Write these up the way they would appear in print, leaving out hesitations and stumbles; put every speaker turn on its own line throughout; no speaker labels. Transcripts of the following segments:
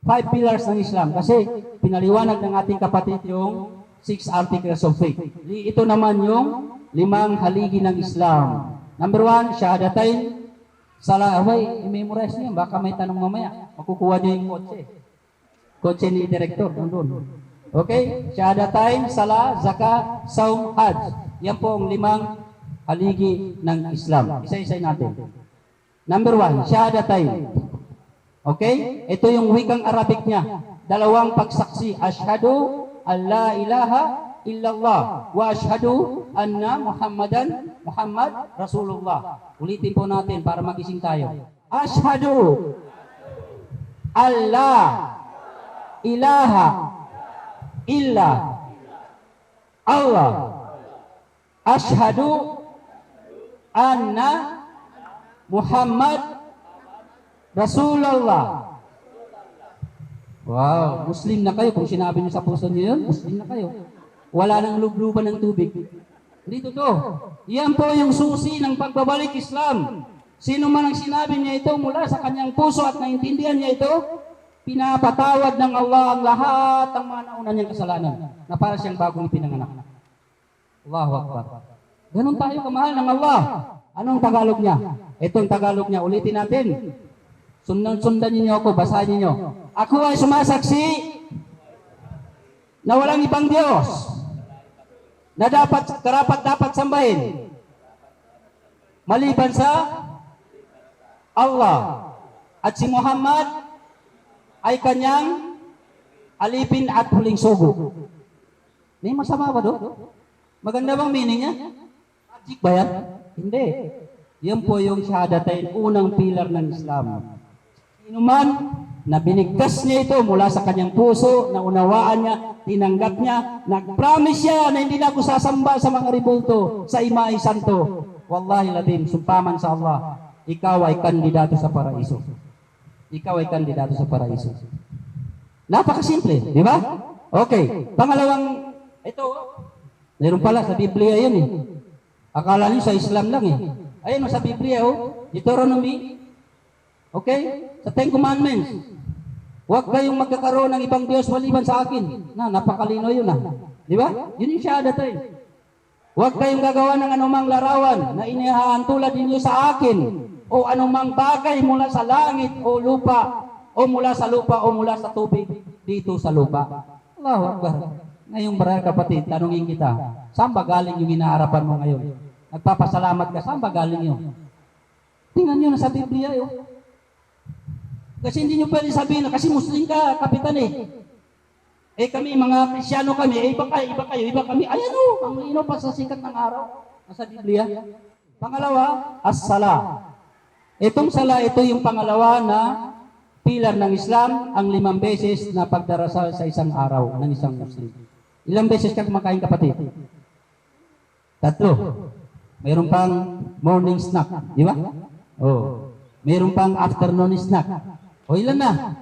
5 pillars ng Islam. Kasi pinaliwanag ng ating kapatid yung 6 articles of faith. Ito naman yung 5 haligi ng Islam. Number 1, Shahadatain. Salah, i-memorize niyo. Baka may tanong mamaya. Makukuha niyo yung kotse. Kotse ni Director. Nandun. Okay? Shahadatain, Salah, Zakah, Saum, Hajj. Yan po ang 5 haligi ng Islam. Isa-isay natin. Number 1, Shahadatain. Okay? Ito yung wikang Arabic niya. 2 pagsaksi. Ashhadu an la ilaha illallah wa ashhadu anna Muhammad Rasulullah. Ulitin po natin para magising tayo. Ashhadu an la ilaha illa Allah. Ashhadu anna Muhammad Rasulullah. Wow, Muslim na kayo. Kung sinabi niyo sa puso niyo yun, Muslim na kayo. Wala nang lubluban ng tubig. Dito to. Yan po yung susi ng pagbabalik Islam. Sino man ang sinabi niya ito mula sa kanyang puso at naintindihan niya ito, pinapatawad ng Allah ang lahat ng mga nauna niyang kasalanan na para siyang bagong ipinanganak. Allahu Akbar. Ganun tayo kamahal ng Allah. Anong Tagalog niya? Itong Tagalog niya. Ulitin natin. Sundan niyo ako, basahin niyo. Ako ay sumasaksi na walang ibang Diyos na dapat sambahin maliban sa Allah, at si Muhammad ay kanyang alipin at huling sugo. May masama ba doon? Maganda bang meaning niya? Magic ba yan? Hindi. Yan po yung Shahadatain, unang pilar ng Islam. Sino man na binigkas niya ito mula sa kanyang puso, na unawaan niya, tinanggap niya, nag-promise siya na hindi na ako sasamba sa mga ribulto, sa Imay Santo. Wallahi ladim, sumpaman sa Allah, ikaw ay kandidato sa paraiso. Ikaw ay kandidato sa paraiso. Napakasimple, di ba? Okay, pangalawang, ito, meron pala sa Biblia yun eh. Akala niyo sa Islam lang eh. Ayun sa Biblia oh, Deuteronomy. Okay? Sa 10 Commandments. Huwag kayong magkakaroon ng ibang Diyos maliban sa akin. Napakalino yun Di ba? Yun yung Shahadatain. Huwag kayong gagawa ng anumang larawan na inihahan tulad ninyo sa akin o anumang bagay mula sa langit o lupa o mula sa lupa o mula sa tubig dito sa lupa. Allahu Akbar. Ngayong kapatid, tanungin kita, saan ba galing yung inaarapan mo ngayon? Nagpapasalamat ka, saan ba galing yun? Tingnan nyo na sa Biblia yun. Kasi hindi nyo pwede sabihin na kasi Muslim ka, kapitan eh. Eh kami, mga Krisyano kami, eh iba kayo, iba kami. Ayan o, ang lino pa sa sikat ng araw. Nasa Biblia. Pangalawa, as-sala. Itong sala, ito yung pangalawa na pilar ng Islam, ang 5 beses na pagdarasal sa isang araw ng isang Muslim. Ilang beses ka kumakain kapatid? 3. Mayroon pang morning snack, di ba? Oh. Mayroon pang afternoon snack. O ilan na?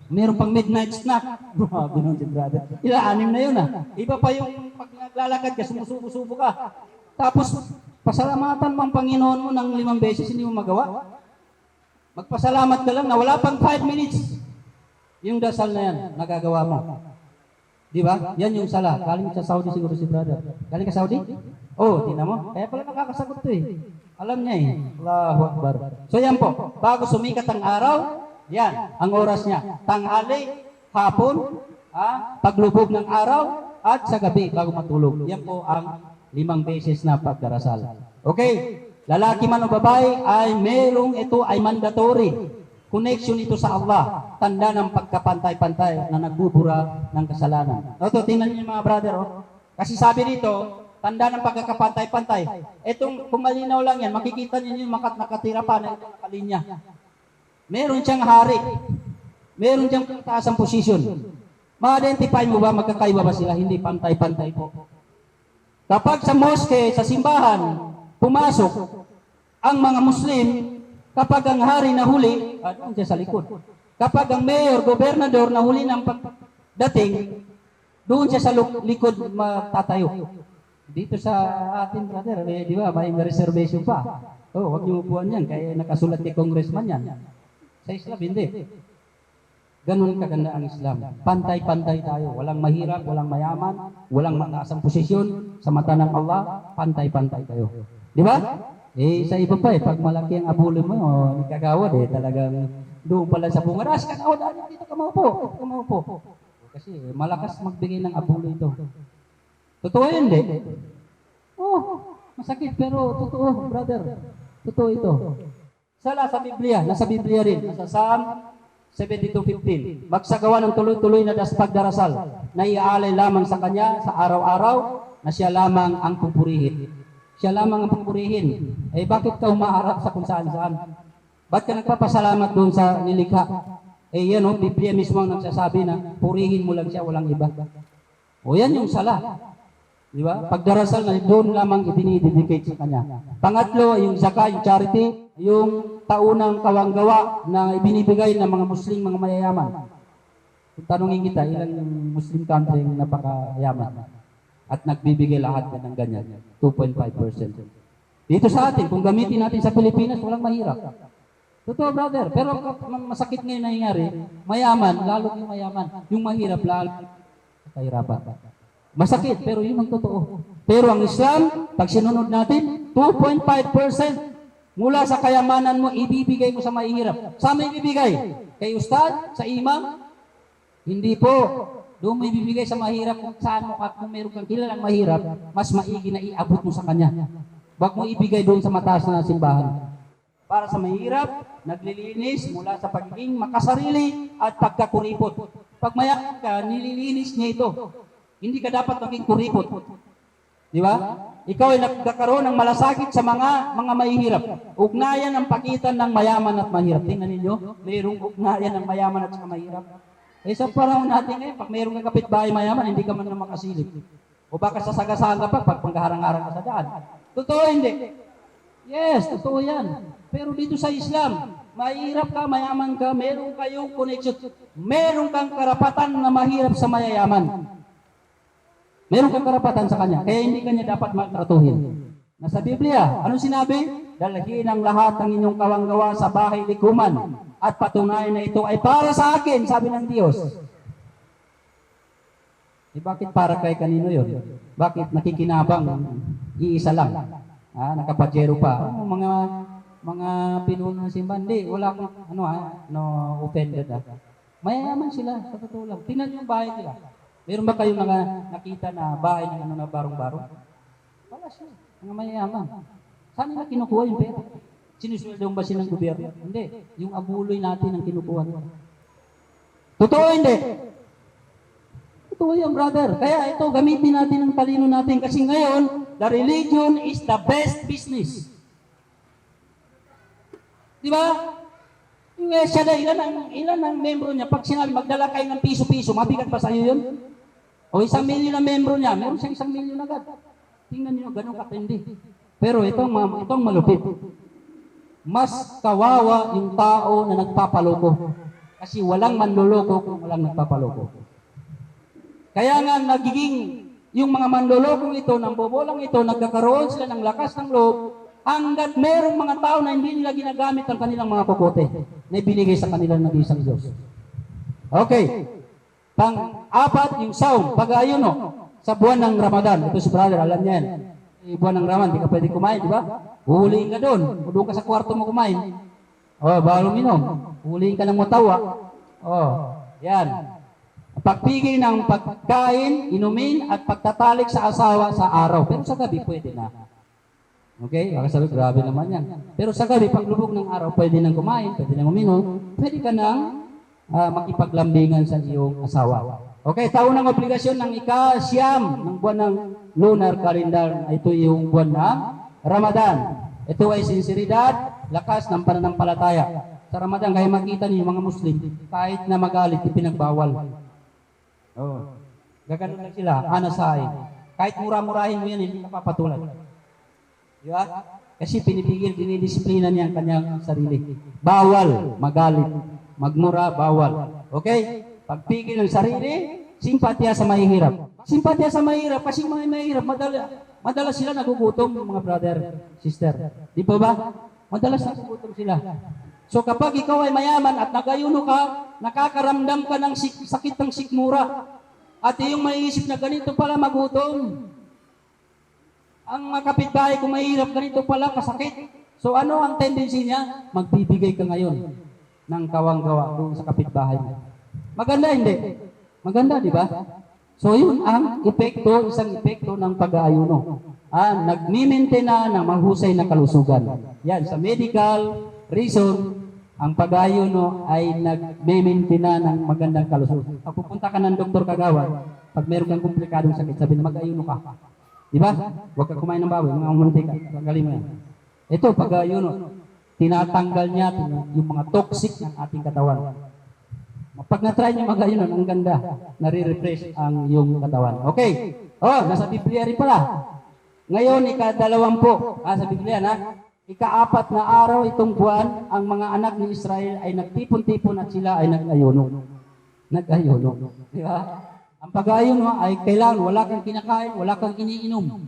Mayroon pang midnight snack. Grabe nun si brother. 6 na yun Iba pa yung pag naglalakad ka, sumusubo-subo ka. Tapos, pasalamatan mo ang Panginoon mo ng 5 beses, hindi mo magawa. Magpasalamat ka lang na wala pang 5 minutes. Yung dasal na yan, nagagawa mo. Di ba? Yan yung sala. Galing sa Saudi siguro si brother. Galing ka Saudi? Oh, tingnan mo. Kaya pala nakakasagot to eh. Alam niya eh. Allahu Akbar. So yan po. Bago sumikat ang araw, yan, ang oras niya. Tanghali, hapon, paglubog ng araw, at sa gabi bago matulog. Yan po ang 5 beses na pagdarasal. Okay. Lalaki man o babae ay ito ay mandatory. Connection ito sa Allah. Tanda ng pagkapantay-pantay na nagbubura ng kasalanan. Ito, tingnan niyo mga brother. Kasi sabi dito, tanda ng pagkakapantay-pantay. Itong kumalinaw lang yan, makikita niyo yung nakatira pa na itong nakalinya. Meron siyang hari. Meron siyang taas ang posisyon. Ma-identify mo ba, magkakaiba ba sila? Hindi pantay-pantay po. Kapag sa mosque, sa simbahan, pumasok ang mga Muslim, kapag ang hari nahuli, doon siya sa likod. Kapag ang mayor, gobernador nahuli ng pagdating, doon siya sa likod matatayo. Dito sa atin, brother, di ba, may reservation pa. Huwag niyo upuan yan, kaya nakasulat kay congressman yan. Sa Islam, hindi. Ganun kaganda ang Islam. Pantay-pantay tayo. Walang mahirap, walang mayaman, walang mataas ang posisyon. Sa mata ng Allah, pantay-pantay tayo. Di ba? Sa iba pa pag malaki ang abulo mo, hindi kagawad talagang doon pala sa bungaras, kagawad, dito ka maupo, dito ka maupo. Kasi malakas magbigay ng abulo ito. Totoo yun, di? Masakit, pero totoo, brother. Totoo ito. Sa Biblia, nasa Biblia rin, nasa Psalm 72:15. Magsagawa ng tuloy-tuloy na pagdarasal na iaalay lamang sa Kanya sa araw-araw na siya lamang ang pupurihin. Siya lamang ang pupurihin. Bakit ka umaharap sa kung saan-saan? Ba't ka nagpapasalamat doon sa nilikha? Yan Biblia mismo ang nagsasabi na purihin mo lang siya, walang iba. Yan yung sala. Di ba? Pagdarasal na doon lamang idinidedicate sa Kanya. Pangatlo, yung zakah, yung charity, yung taunang kawanggawa na ibinibigay ng mga Muslim, mga mayayaman. Kung tanongin kita, ilang Muslim country yung napakayaman at nagbibigay lahat ng ganyan, 2.5%. Dito sa atin, kung gamitin natin sa Pilipinas, walang mahirap. Totoo, brother. Pero masakit ngayon nangyayari, mayaman, lalo yung mayaman. Yung mahirap, lalo kahirapan. Masakit, pero yun ang totoo. Pero ang Islam, pag sinunod natin, 2.5%. Mula sa kayamanan mo, ibibigay mo sa mahihirap. Saan mo ibibigay? Kay ustad? Sa imam? Hindi po. Doon mo ibibigay sa mahirap kung saan mo, kung meron kang kilalang mahirap, mas maigi na iabot mo sa kanya. Huwag mo ibigay doon sa mataas na simbahan. Para sa mahirap, naglilinis mula sa pagiging makasarili at pagkakuripot. Pag mayaman ka, nililinis niya ito. Hindi ka dapat maging kuripot. Di ba? Ikaw ay nagkakaroon ng malasakit sa mga mahihirap. Ugnayan ang pagitan ng mayaman at mahirap. Tingnan ninyo, mayroong ugnayan ng mayaman at mahirap. Sa panahon natin ngayon, pag mayroong kapitbahay mayaman, hindi ka man na makasilip. O baka sasagasaan ka pa pag pangharang-harang ka sa daan. Totoo hindi? Yes, totoo yan. Pero dito sa Islam, mahirap ka, mayaman ka, meron kayong connection. Meron kang karapatan na mahirap sa mayayaman. Meron kang karapatan sa kanya, kaya hindi kanya dapat maltratuhin. Nasa Biblia, anong sinabi? Dalhin ang lahat ng inyong kawanggawa sa bahay likuman at patunayan na ito ay para sa akin, sabi ng Diyos. Bakit para kay kanino yun? Bakit nakikinabang iisa lang? Nakapajero pa. Mga pinuno ng simbahan, hindi, wala akong, offended. Mayayaman sila, sa totoo lang. Tingnan yung bahay nila. Meron ba kayong nakita na bahay ng na barong-barong? Wala siya. Mga mayayaman. Saan nila kinukuha yung pera? Sinusweldohan ba silang gobyerno? Hindi. Yung abuloy natin ang kinukuha nila. Totoo hindi? Totoo yan, brother. Kaya ito, gamitin natin ang talino natin. Kasi ngayon, the religion is the best business. Di ba? Yung siya na, ilan ang membro niya, pag sinabi, magdala kayo ng piso-piso, mabigat ba sa'yo yun? O 1 milyon na membro niya, meron siyang 1 milyon agad. Tingnan niyo, ganun katindi. Pero itong malupit. Mas kawawa yung tao na nagpapaloko. Kasi walang manloloko kung walang nagpapaloko. Kaya nga nagiging, yung mga manloloko ito, ng bobolang ito, nagkakaroon sila ng lakas ng loob, hanggat merong mga tao na hindi nila ginagamit ang kanilang mga kokote na ibinigay sa kanilang nag-iisang Diyos. Okay. Pang-apat, yung saum. Pag ayun, sa buwan ng Ramadan. Ito si brother, alam niya yan. Buwan ng Ramadan, di ka pwede kumain, di ba? Huhulihin ka doon. O doon ka sa kwarto mo kumain. Bawal uminom. Huhulihin ka ng mutawa. Yan. Pagpigil ng pagkain, inumin, at pagtatalik sa asawa sa araw. Pero sa gabi, pwede na. Okay? Baka sabi, grabe naman yan. Pero sa gabi, paglubog ng araw, pwede nang kumain, pwede nang uminom, pwede ka nang makipaglambingan sa iyong asawa. Okay, taunang obligasyon ng ika-siyam ng buwan ng lunar calendar. Ito yung buwan ng Ramadan. Ito ay sinseridad, lakas ng pananampalataya. Sa Ramadan, kaya makita niyo mga Muslim, kahit na magalit, ipinagbawal. Gaganon lang sila, anasay. Kahit mura-murahin mo yan, hindi napapatulan. Di ba? Kasi pinipigil, dinidisiplina niya ang kanyang sarili. Bawal, magalit. Magmura, bawal. Okay? Pagpigil ng sarili, simpatya sa mahihirap. Simpatya sa mahihirap, kasi mga mahihirap, madalas sila nagugutom, mga brother, sister. Di ba ba? Madalas nagugutom sila. So kapag ikaw ay mayaman at nagayuno ka, nakakaramdam ka ng sakit ng sikmura. At iyong maiisip na ganito pala magutom. Ang mga kapitbahay kung mahirap, ganito pala kasakit. So ano ang tendency niya? Magbibigay ka ngayon ng kawang-gawa doon sa kapitbahay mo. Maganda hindi? Maganda, di ba? So yun ang epekto, isang epekto ng pag-aayuno. Nagmi-maintain na ng mahusay na kalusugan. Yan, sa medical reason, ang pag-aayuno ay nag-maintain na ng magandang kalusugan. Pag pupunta ka ng doktor kagawad, pag meron kang komplikadong sakit, sabi na mag-ayuno ka. Di ba? Huwag ka kumain ng baboy, mga mantika, tanggalin mo yan. Ito, pag-aayuno, tinatanggal niya yung mga toxic ng ating katawan. Pag na-try niyo mag-ayuno, ang ganda, nare-refresh ang iyong katawan. Okay. Nasa Biblia rin pala. Ngayon, ika-20, sa Biblia na, ika-4 na araw itong buwan, ang mga anak ni Israel ay nagtipon-tipon at sila ay nag-ayuno. Nag-ayuno. Di ba? Ang pag-ayuno ay kailangan wala kang kinakain, wala kang iniinom.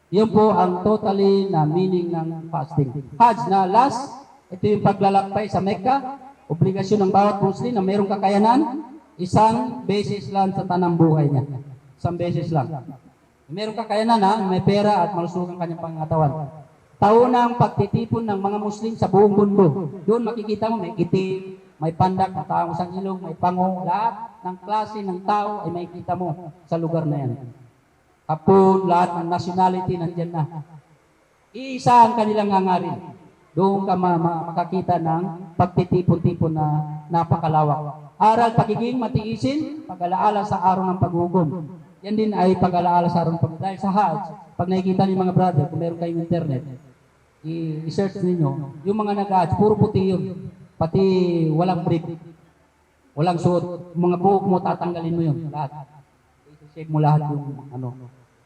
Yun po ang totally na meaning ng fasting. Hajj na last, ito yung paglalakbay sa Mecca. Obligasyon ng bawat Muslim na mayroong kakayanan, isang beses lang sa tanang buhay niya. Isang beses lang. Mayroong kakayanan may pera at malusog ang kanyang pangatawan. Taunang pagtitipon ng mga Muslim sa buong mundo. Doon makikita mo may itim, may pandak, may taong isang ilong, may pango, lahat ng klase ng tao ay makikita mo sa lugar na yan. Hapon, lahat ng nationality nandyan na. Iisa ang kanilang hangarin. Doon ka makakita ng pagtitipon-tipon na napakalawak. Aral, pagiging matiisin, pag-alaala sa araw ng paghukom. Yan din ay pag-alaala sa araw ng paghukom. Dahil sa Hajj, pag nakikita niyo mga brother, kung meron kayong internet, i-search ninyo, yung mga nag-Hajj, puro puti yun. Pati walang brief, walang suot. Mga buhok mo, tatanggalin mo yun. Lahat. I-shave mo lahat yung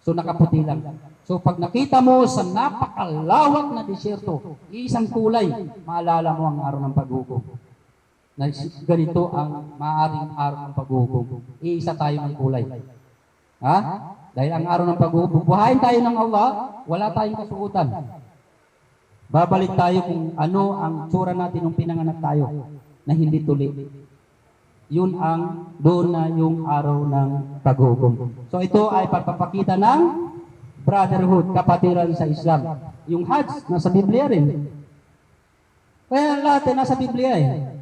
So nakaputi lang. So pag nakita mo sa napakalawak na disyerto, isang kulay, maalala mo ang araw ng paghukom. Na ganito ang maaaring araw ng paghukom. Iisa tayo ng kulay. Dahil ang araw ng paghukom, buhayin tayo ng Allah, wala tayong kasuotan. Babalik tayo kung ano ang tsura natin nung pinanganak tayo na hindi tuli. Yun ang doon na yung araw ng paghukom. So ito ay pagpapakita ng brotherhood, kapatiran sa Islam. Yung Hajj, nasa Biblia rin. Kaya lahat nasa Biblia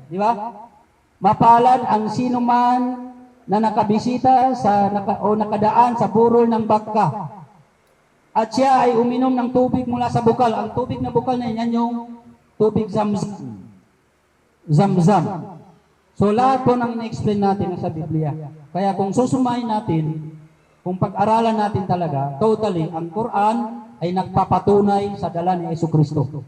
Di ba? Mapalad ang sino man na nakabisita o nakadaan sa burol ng baka. At siya ay uminom ng tubig mula sa bukal. Ang tubig na bukal na yan yung tubig Zamzam. Zamzam. So lahat po nang in-explain natin sa Biblia. Kaya kung susumahin natin, kung pag-aralan natin talaga, totally, ang Quran ay nagpapatunay sa dala ni Jesucristo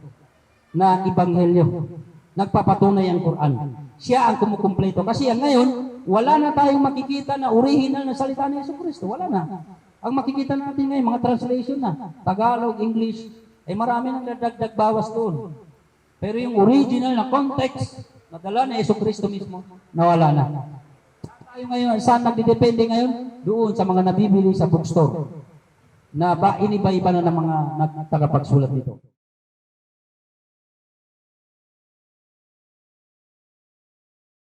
na ebanghelyo. Nagpapatunay ang Quran. Siya ang kumukumpleto. Kasi ngayon, wala na tayong makikita na original na salita ni Jesucristo. Wala na. Ang makikita natin ngayon, mga translation na, Tagalog, English, ay marami nang nadagdag bawas doon. Pero yung original na context, na dala ni Jesucristo mismo, nawala na. Tayo ngayon, saan nagdidepende ngayon? Doon sa mga nabibili sa bookstore na iniba-iba na ng mga tagapagsulat nito.